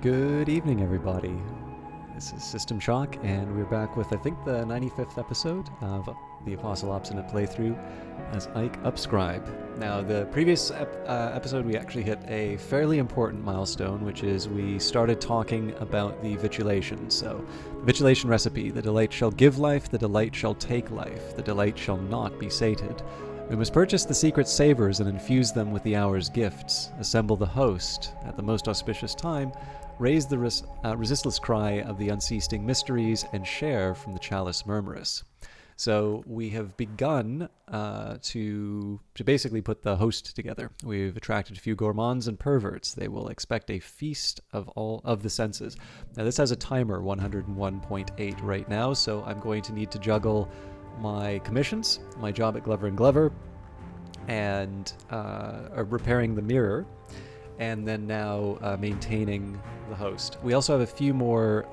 Good evening, everybody. This is System Shock, and we're back with, I think, the 95th episode of the Apostle Obsonate playthrough as Ike Upscribe. Now, the previous episode, we actually hit a fairly important milestone, which is we started talking about the Vitulation. So, the Vitulation recipe: the delight shall give life, the delight shall take life, the delight shall not be sated. We must purchase the secret savors and infuse them with the hour's gifts, assemble the host at the most auspicious time, raise the resistless cry of the unceasing mysteries, and share from the chalice murmurous. So we have begun to basically put the host together. We've attracted a few gourmands and perverts. They will expect a feast of all of the senses. Now this has a timer, 101.8 right now, so I'm going to need to juggle my commissions, my job at Glover & Glover, and repairing the mirror, and then now maintaining the host. We also have a few more,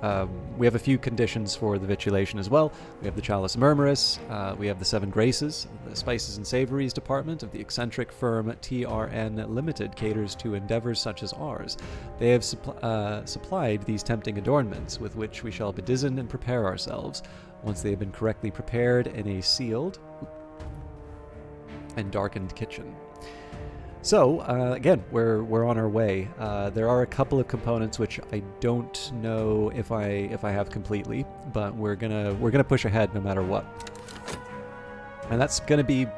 we have a few conditions for the Vitulation as well. We have the Chalice Murmurous, we have the Seven Graces, the Spices and Savories department of the eccentric firm TRN Limited caters to endeavors such as ours. They have supplied these tempting adornments with which we shall bedizen and prepare ourselves, once they have been correctly prepared in a sealed and darkened kitchen. So, again, we're on our way. There are a couple of components which I don't know if I have completely, but we're gonna push ahead no matter what. And that's gonna be,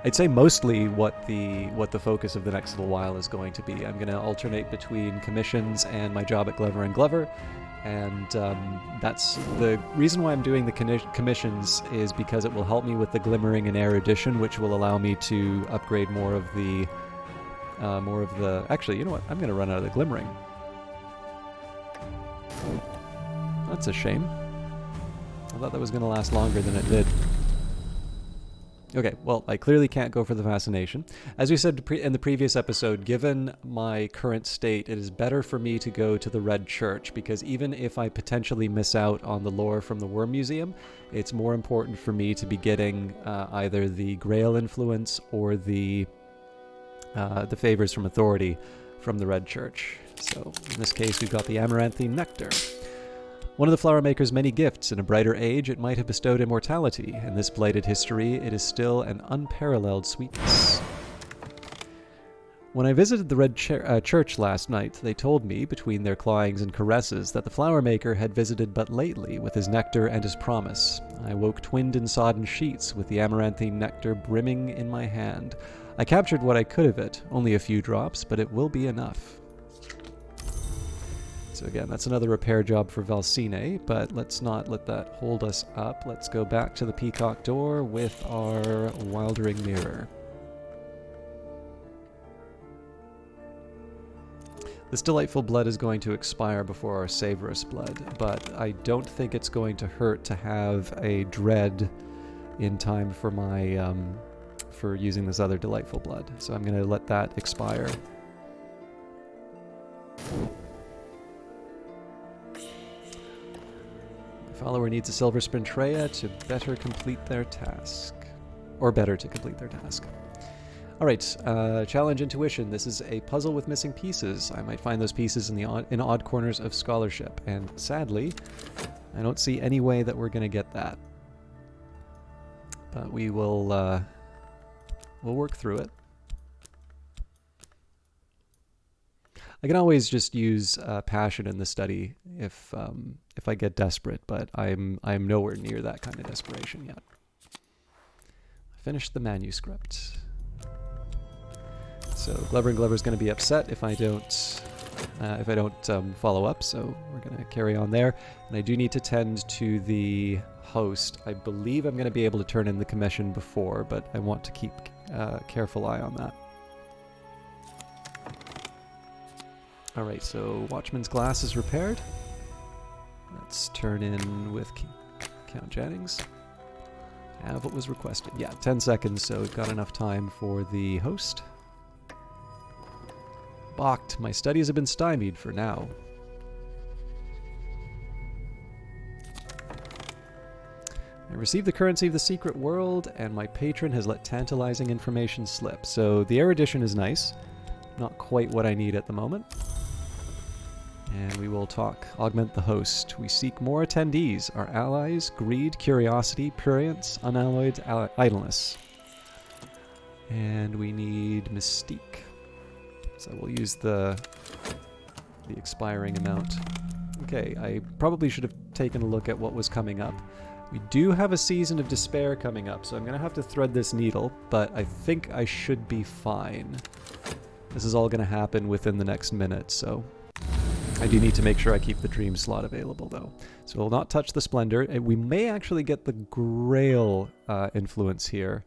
I'd say, mostly what the focus of the next little while is going to be. I'm gonna alternate between commissions and my job at Glover & Glover, and that's the reason why I'm doing the commissions, is because it will help me with the glimmering and erudition, which will allow me to upgrade more of the actually, you know what? I'm going to run out of the glimmering. That's a shame. I thought that was going to last longer than it did. Okay, well, I clearly can't go for the fascination. As we said in the previous episode, given my current state, it is better for me to go to the Red Church, because even if I potentially miss out on the lore from the Worm Museum, it's more important for me to be getting either the Grail influence or the favors from authority from the Red Church. So, in this case, we've got the Amaranthine Nectar. One of the flower maker's many gifts. In a brighter age, it might have bestowed immortality. In this blighted history, it is still an unparalleled sweetness. When I visited the Red Church last night, they told me, between their clawings and caresses, that the flower maker had visited but lately with his nectar and his promise. I woke twinned in sodden sheets, with the Amaranthine Nectar brimming in my hand. I captured what I could of it, only a few drops, but it will be enough. So again, that's another repair job for Valsine, but let's not let that hold us up. Let's go back to the Peacock Door with our Wildering Mirror. This delightful blood is going to expire before our savorous blood, but I don't think it's going to hurt to have a dread in time for my for using this other delightful blood. So I'm going to let that expire. The follower needs a silver Sprintrea to better complete their task. Or better to complete their task. Alright, challenge intuition. This is a puzzle with missing pieces. I might find those pieces in odd corners of scholarship, and sadly, I don't see any way that we're going to get that. But we will, we'll work through it. I can always just use passion in the study if I get desperate, but I'm nowhere near that kind of desperation yet. I finished the manuscript. So Glover & Glover is going to be upset if I don't follow up, so we're going to carry on there. And I do need to tend to the host. I believe I'm going to be able to turn in the commission before, but I want to keep a careful eye on that. Alright, so Watchman's Glass is repaired. Let's turn in with Count Jennings. Have what was requested. Yeah, 10 seconds, so we've got enough time for the host. Balked. My studies have been stymied for now. I received the currency of the secret world, and my patron has let tantalizing information slip. So the erudition is nice. Not quite what I need at the moment. And we will talk. Augment the host. We seek more attendees. Our allies, greed, curiosity, prurience, unalloyed idleness. And we need mystique. So we'll use the expiring amount. Okay, I probably should have taken a look at what was coming up. We do have a Season of Despair coming up, so I'm going to have to thread this needle, but I think I should be fine. This is all going to happen within the next minute, so I do need to make sure I keep the dream slot available, though. So we'll not touch the Splendor. We may actually get the Grail influence here.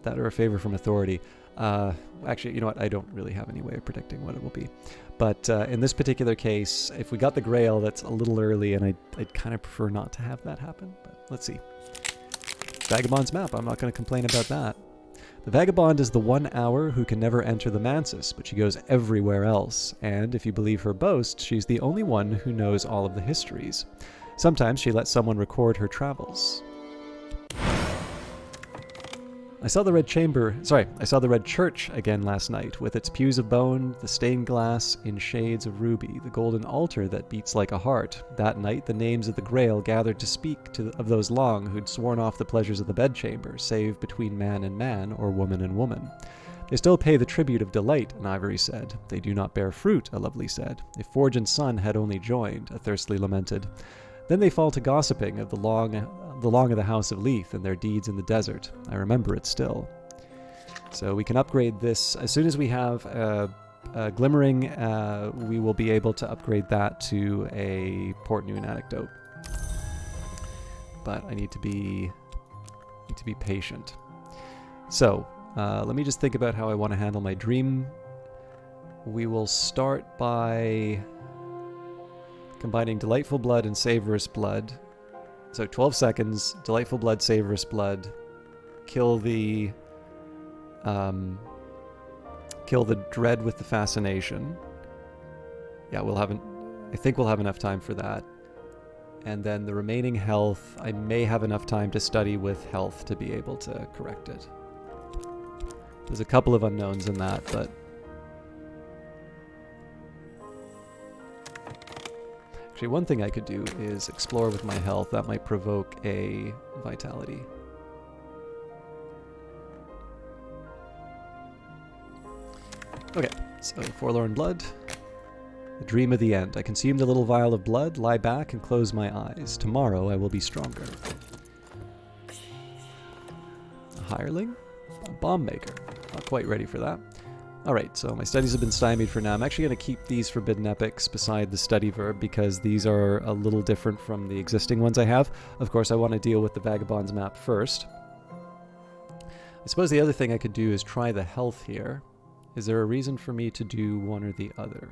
That or a favor from authority. Actually, you know what? I don't really have any way of predicting what it will be. But in this particular case, if we got the Grail, that's a little early, and I'd kind of prefer not to have that happen. But let's see. Vagabond's map. I'm not going to complain about that. The Vagabond is the 1 hour who can never enter the Mansus, but she goes everywhere else. And if you believe her boast, she's the only one who knows all of the histories. Sometimes she lets someone record her travels. I saw the Red Church again last night, with its pews of bone, the stained glass in shades of ruby, the golden altar that beats like a heart. That night the names of the Grail gathered to speak of those long who'd sworn off the pleasures of the bedchamber, save between man and man, or woman and woman. They still pay the tribute of delight, an Ivory said. They do not bear fruit, a Lovely said. If Forge and Sun had only joined, a Thirstly lamented. Then they fall to gossiping of the long of the House of Leith and their deeds in the desert. I remember it still. So we can upgrade this. As soon as we have a Glimmering, we will be able to upgrade that to a Port Noon Anecdote. But I need to be patient. So let me just think about how I want to handle my dream. We will start by combining Delightful Blood and Savorous Blood. So 12 seconds, Delightful Blood, Savorous Blood. Kill the Dread with the Fascination. Yeah, I think we'll have enough time for that. And then the remaining health, I may have enough time to study with health to be able to correct it. There's a couple of unknowns in that, but actually, one thing I could do is explore with my health. That might provoke a vitality. Okay, so Forlorn Blood. The Dream of the End. I consumed a little vial of blood, lie back, and close my eyes. Tomorrow I will be stronger. A Hireling? A Bomb Maker. Not quite ready for that. Alright, so my studies have been stymied for now. I'm actually going to keep these Forbidden Epics beside the study verb because these are a little different from the existing ones I have. Of course, I want to deal with the Vagabond's map first. I suppose the other thing I could do is try the health here. Is there a reason for me to do one or the other?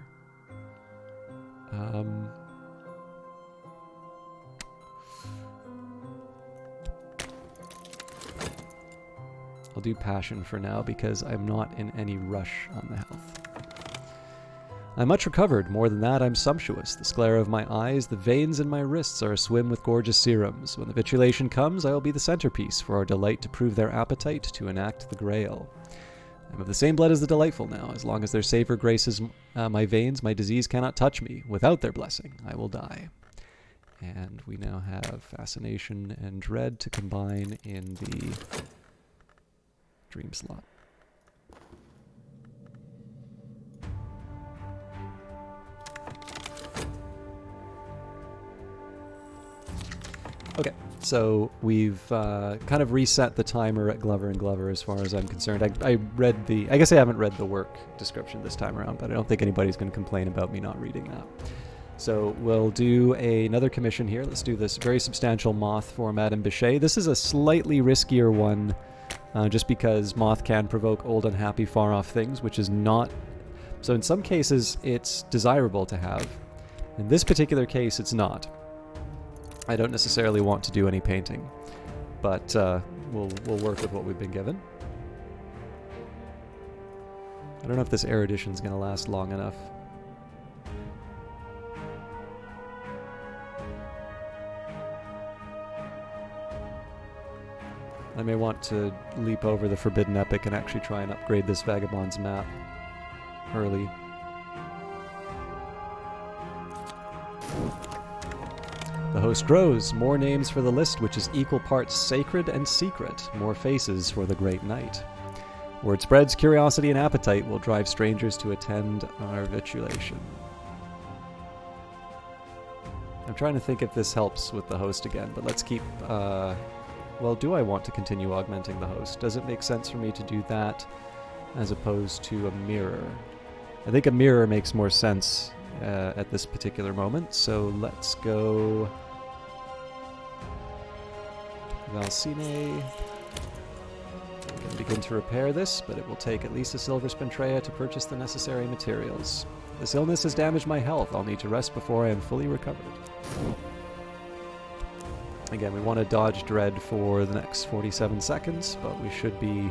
I'll do Passion for now because I'm not in any rush on the health. I'm much recovered. More than that, I'm sumptuous. The sclera of my eyes, the veins in my wrists are aswim with gorgeous serums. When the Vitulation comes, I will be the centerpiece for our delight to prove their appetite to enact the Grail. I'm of the same blood as the Delightful now. As long as their savor graces my veins, my disease cannot touch me. Without their blessing, I will die. And we now have Fascination and Dread to combine in the Dream slot. Okay, so we've kind of reset the timer at Glover and Glover as far as I'm concerned. I guess I haven't read the work description this time around, but I don't think anybody's going to complain about me not reading that. So we'll do another commission here. Let's do this very substantial Moth for Madame Bichet. This is a slightly riskier one, just because Moth can provoke old, unhappy, far-off things, which is not... So in some cases, it's desirable to have. In this particular case, it's not. I don't necessarily want to do any painting, but we'll work with what we've been given. I don't know if this erudition is going to last long enough. I may want to leap over the Forbidden Epic and actually try and upgrade this Vagabond's map early. The host grows. More names for the list, which is equal parts sacred and secret. More faces for the great night. Word spreads, curiosity and appetite will drive strangers to attend our vitulation. I'm trying to think if this helps with the host again, but let's keep... well, do I want to continue augmenting the host? Does it make sense for me to do that as opposed to a mirror? I think a mirror makes more sense at this particular moment, so let's go... Valsine. We can begin to repair this, but it will take at least a silver spintrea to purchase the necessary materials. This illness has damaged my health. I'll need to rest before I am fully recovered. Again, we want to dodge dread for the next 47 seconds, but we should be...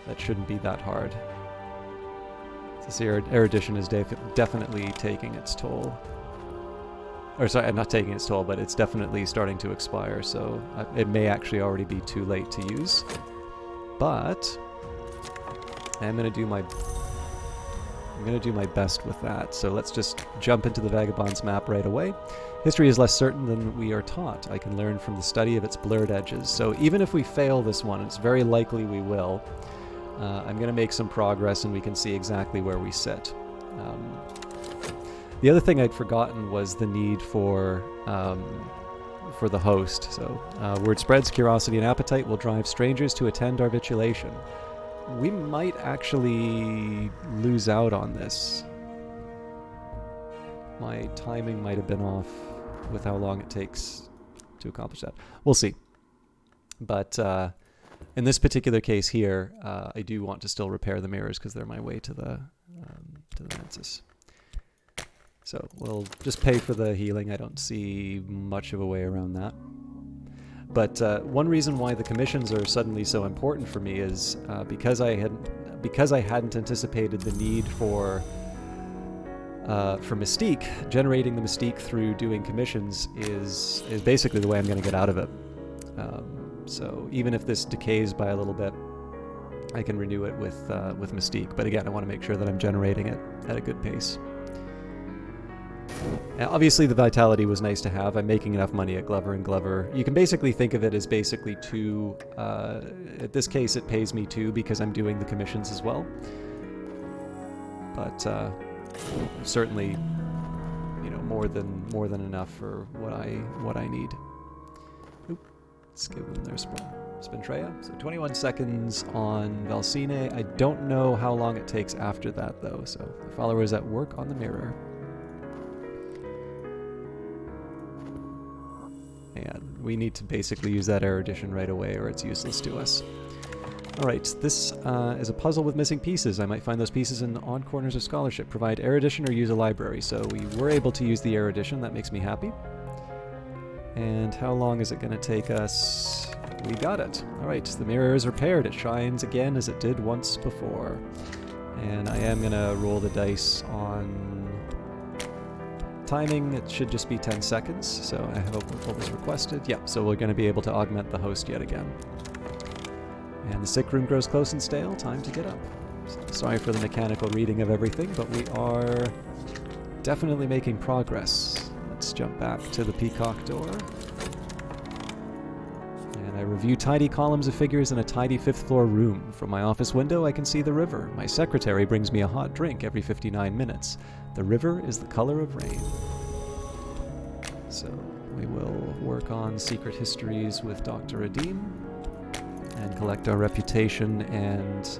that shouldn't be that hard. This erudition is definitely taking its toll. Or sorry, not taking its toll, but it's definitely starting to expire, so it may actually already be too late to use. But I'm gonna do my best with that. So let's just jump into the Vagabond's map right away. History is less certain than we are taught. I can learn from the study of its blurred edges. So even if we fail this one, it's very likely we will. I'm going to make some progress and we can see exactly where we sit. The other thing I'd forgotten was the need for the host. So word spreads, curiosity and appetite will drive strangers to attend our vitulation. We might actually lose out on this. My timing might have been off with how long it takes to accomplish that. We'll see. But in this particular case here, I do want to still repair the mirrors because they're my way to the Mantis. So we'll just pay for the healing. I don't see much of a way around that. But one reason why the commissions are suddenly so important for me is because I hadn't anticipated the need for mystique. Generating the mystique through doing commissions is basically the way I'm going to get out of it. So even if this decays by a little bit, I can renew it with mystique. But again, I want to make sure that I'm generating it at a good pace. Obviously, the vitality was nice to have. I'm making enough money at Glover and Glover. You can basically think of it as basically two. At this case, it pays me 2 because I'm doing the commissions as well. But certainly, you know, more than enough for what I need. Oop, let's give them their Spintrea. So 21 seconds on Valsine. I don't know how long it takes after that though. So the follower is at work on the mirror. And we need to basically use that erudition right away or it's useless to us. Alright, this is a puzzle with missing pieces. I might find those pieces in odd corners of scholarship. Provide erudition or use a library. So we were able to use the erudition. That makes me happy. And how long is it going to take us? We got it. Alright, the mirror is repaired. It shines again as it did once before. And I am going to roll the dice on... timing. It should just be 10 seconds, so I hope what was requested. Yep, so we're going to be able to augment the host yet again. And the sick room grows close and stale. Time to get up. So, sorry for the mechanical reading of everything, but we are definitely making progress. Let's jump back to the peacock door. And I review tidy columns of figures in a tidy 5th floor room. From my office window, I can see the river. My secretary brings me a hot drink every 59 minutes. The river is the color of rain. So we will work on secret histories with Dr. Redeem and collect our reputation and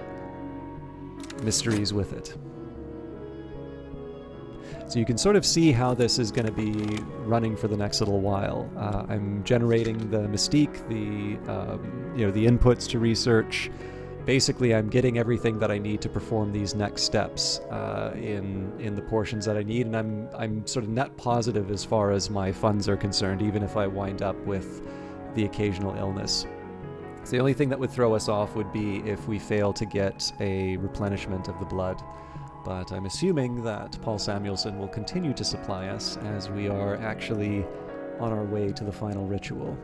mysteries with it. So you can sort of see how this is going to be running for the next little while. I'm generating the mystique, the inputs to research. Basically, I'm getting everything that I need to perform these next steps in the portions that I need, and I'm sort of net positive as far as my funds are concerned, even if I wind up with the occasional illness. So the only thing that would throw us off would be if we fail to get a replenishment of the blood. But I'm assuming that Paul Samuelson will continue to supply us as we are actually on our way to the final ritual.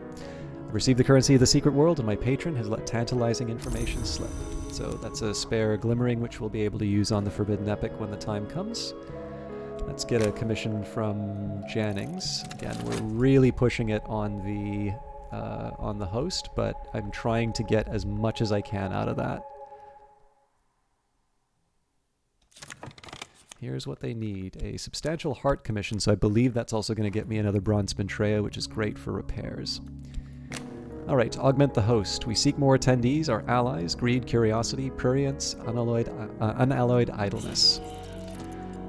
I've received the currency of the secret world, and my patron has let tantalizing information slip. So that's a spare glimmering which we'll be able to use on the Forbidden Epic when the time comes. Let's get a commission from Jannings. Again, we're really pushing it on the host, but I'm trying to get as much as I can out of that. Here's what they need. A substantial heart commission, so I believe that's also going to get me another bronze Spintrea, which is great for repairs. Alright, augment the host. We seek more attendees, our allies, greed, curiosity, prurience, unalloyed idleness.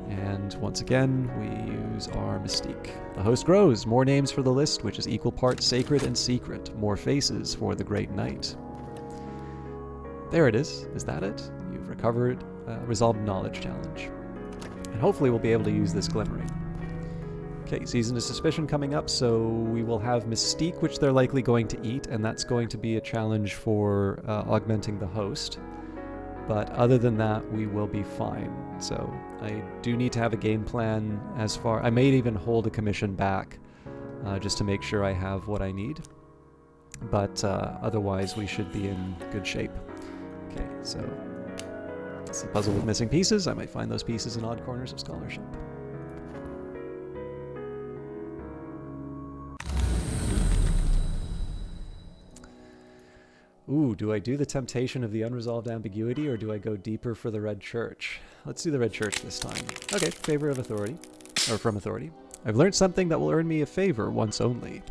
And once again, we use our mystique. The host grows. More names for the list, which is equal parts sacred and secret. More faces for the great knight. There it is. Is that it? You've recovered resolved knowledge challenge. And hopefully we'll be able to use this glimmering. Okay, Season of Suspicion coming up, so we will have Mystique, which they're likely going to eat, and that's going to be a challenge for augmenting the host. But other than that, we will be fine. So I do need to have a game plan as far... I may even hold a commission back just to make sure I have what I need. But otherwise, we should be in good shape. Okay, so... it's the puzzle with missing pieces. I might find those pieces in odd corners of scholarship. Ooh, do I do the temptation of the unresolved ambiguity, or do I go deeper for the Red Church? Let's do the Red Church this time. Okay, favor of authority. Or from authority. I've learned something that will earn me a favor once only.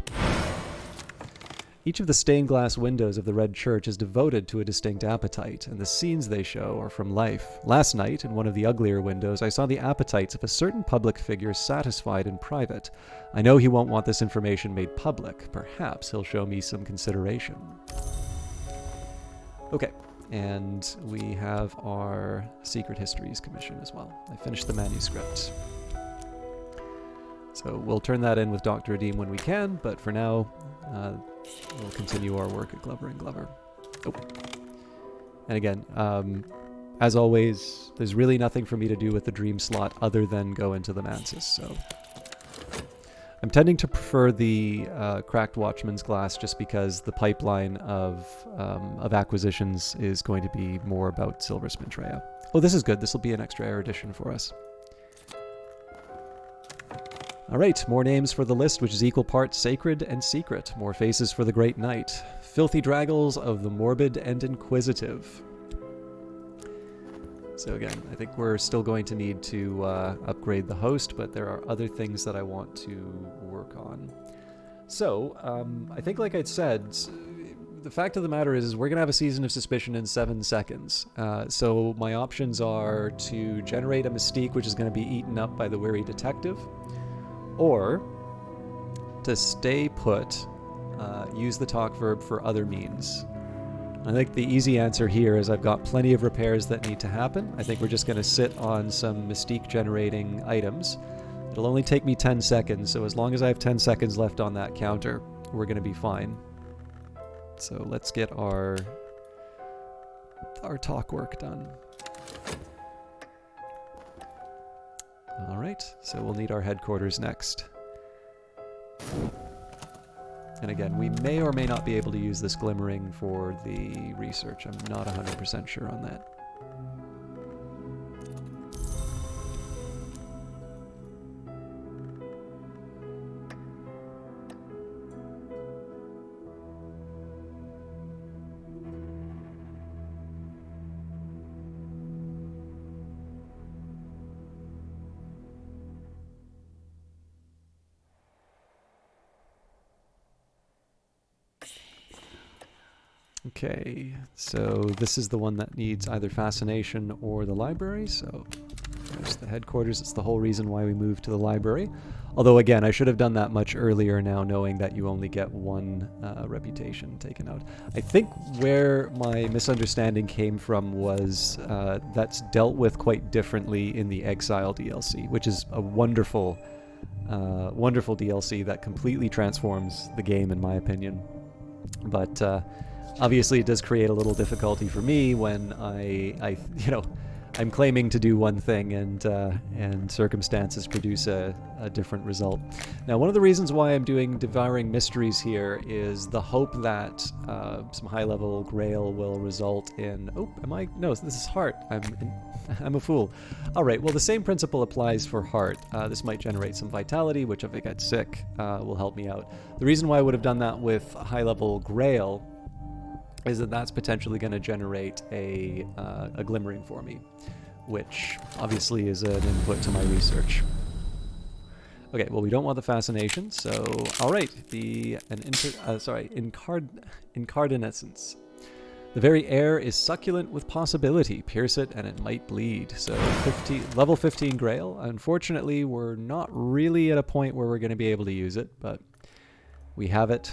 Each of the stained glass windows of the Red Church is devoted to a distinct appetite, and the scenes they show are from life. Last night, in one of the uglier windows, I saw the appetites of a certain public figure satisfied in private. I know he won't want this information made public. Perhaps he'll show me some consideration. Okay, and we have our Secret Histories Commission as well. I finished the manuscript. So we'll turn that in with Dr. Adim when we can, but for now, we'll continue our work at Glover and Glover. Oh. And again, as always, there's really nothing for me to do with the dream slot other than go into the Mansis, so... I'm tending to prefer the Cracked Watchman's Glass just because the pipeline of acquisitions is going to be more about Silver Spintrea. Oh, this is good. This will be an extra erudition for us. Alright, more names for the list, which is equal parts sacred and secret. More faces for the great knight. Filthy draggles of the morbid and inquisitive. So again, I think we're still going to need to upgrade the host, but there are other things that I want to work on. So, I think like I'd said, the fact of the matter is we're going to have a Season of Suspicion in 7 seconds. So my options are to generate a Mystique, which is going to be eaten up by the Weary Detective, or to stay put, use the talk verb for other means. I think the easy answer here is I've got plenty of repairs that need to happen. I think we're just going to sit on some Mystique generating items. It'll only take me 10 seconds, so as long as I have 10 seconds left on that counter, we're going to be fine. So let's get our talk work done. Alright, so we'll need our headquarters next. And again, we may or may not be able to use this glimmering for the research. I'm not 100% sure on that. Okay, so this is the one that needs either Fascination or the library, so there's the headquarters. It's the whole reason why we moved to the library. Although, again, I should have done that much earlier now, knowing that you only get one reputation taken out. I think where my misunderstanding came from was that's dealt with quite differently in the Exile DLC, which is a wonderful, wonderful DLC that completely transforms the game, in my opinion. But... obviously, it does create a little difficulty for me when I I'm claiming to do one thing, and circumstances produce a different result. Now, one of the reasons why I'm doing Devouring Mysteries here is the hope that some high-level Grail will result in... Oh, am I? No, this is Heart. I'm a fool. All right, well, the same principle applies for Heart. This might generate some Vitality, which if I get sick will help me out. The reason why I would have done that with high-level Grail is that that's potentially going to generate a glimmering for me, which obviously is an input to my research. Okay, well, we don't want the fascination, so all right, incardescence. The very air is succulent with possibility. Pierce it and it might bleed. So level 15 Grail. Unfortunately, we're not really at a point where we're going to be able to use it, but we have it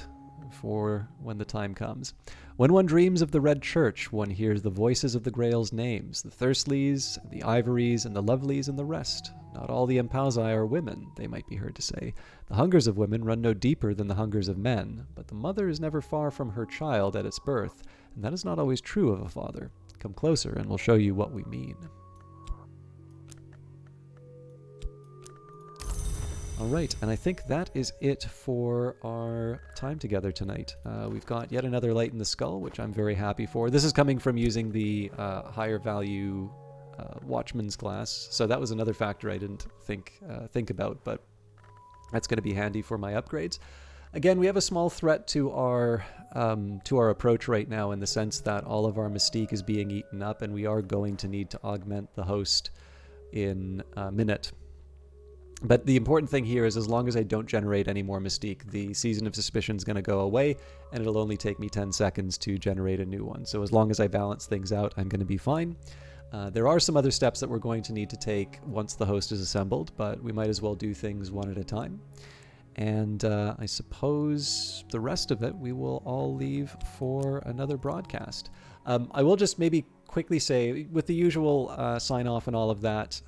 for when the time comes. When one dreams of the Red Church, one hears the voices of the Grail's names, the Thirstleys, the Ivories, and the Lovelies, and the rest. Not all the Empauzi are women, they might be heard to say. The hungers of women run no deeper than the hungers of men, but the mother is never far from her child at its birth, and that is not always true of a father. Come closer, and we'll show you what we mean. All right, and I think that is it for our time together tonight. We've got yet another Light in the Skull, which I'm very happy for. This is coming from using the higher value Watchman's class, so that was another factor I didn't think about, but that's going to be handy for my upgrades. Again, we have a small threat to our approach right now, in the sense that all of our mystique is being eaten up, and we are going to need to augment the host in a minute. But the important thing here is, as long as I don't generate any more mystique, the Season of Suspicion is going to go away, and it'll only take me 10 seconds to generate a new one. So as long as I balance things out, I'm going to be fine. There are some other steps that we're going to need to take once the host is assembled, but we might as well do things one at a time. And I suppose the rest of it we will all leave for another broadcast. I will just maybe quickly say, with the usual sign off and all of that,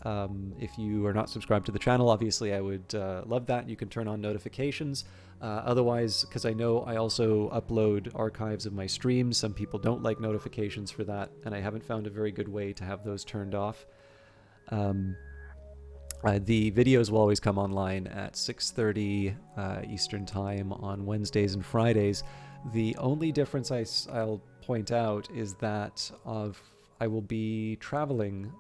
if you are not subscribed to the channel, obviously I would love that. You can turn on notifications. Otherwise, because I know I also upload archives of my streams, some people don't like notifications for that, and I haven't found a very good way to have those turned off. The videos will always come online at 6:30 Eastern Time on Wednesdays and Fridays. The only difference I'll point out is that I will be traveling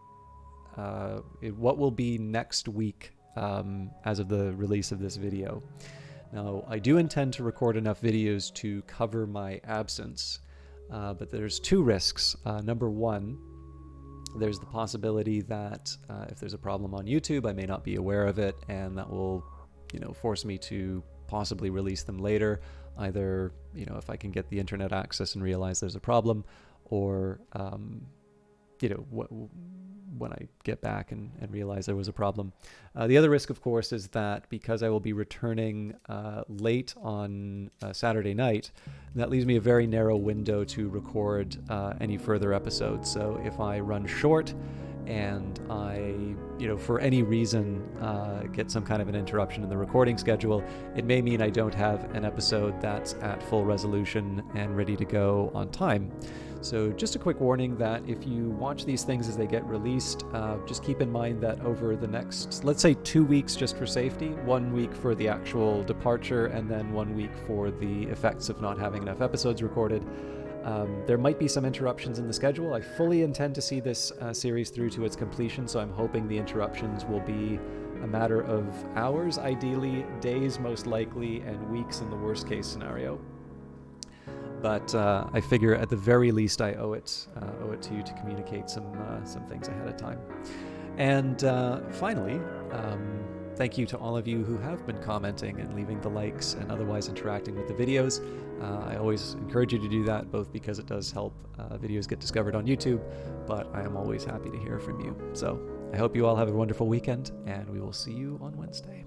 what will be next week as of the release of this video. Now, I do intend to record enough videos to cover my absence, but there's two risks. Number one, there's the possibility that if there's a problem on YouTube, I may not be aware of it, and that will, force me to possibly release them later, either, if I can get the internet access and realize there's a problem, or, when I get back and realize there was a problem. The other risk, of course, is that because I will be returning late on Saturday night, that leaves me a very narrow window to record any further episodes. So if I run short and I, for any reason get some kind of an interruption in the recording schedule, it may mean I don't have an episode that's at full resolution and ready to go on time. So just a quick warning that if you watch these things as they get released, just keep in mind that over the next, let's say 2 weeks just for safety, 1 week for the actual departure, and then 1 week for the effects of not having enough episodes recorded, there might be some interruptions in the schedule. I fully intend to see this series through to its completion, so I'm hoping the interruptions will be a matter of hours, ideally, days most likely, and weeks in the worst case scenario. But I figure at the very least I owe it to you to communicate some things ahead of time. And finally, thank you to all of you who have been commenting and leaving the likes and otherwise interacting with the videos. I always encourage you to do that, both because it does help videos get discovered on YouTube, but I am always happy to hear from you. So I hope you all have a wonderful weekend, and we will see you on Wednesday.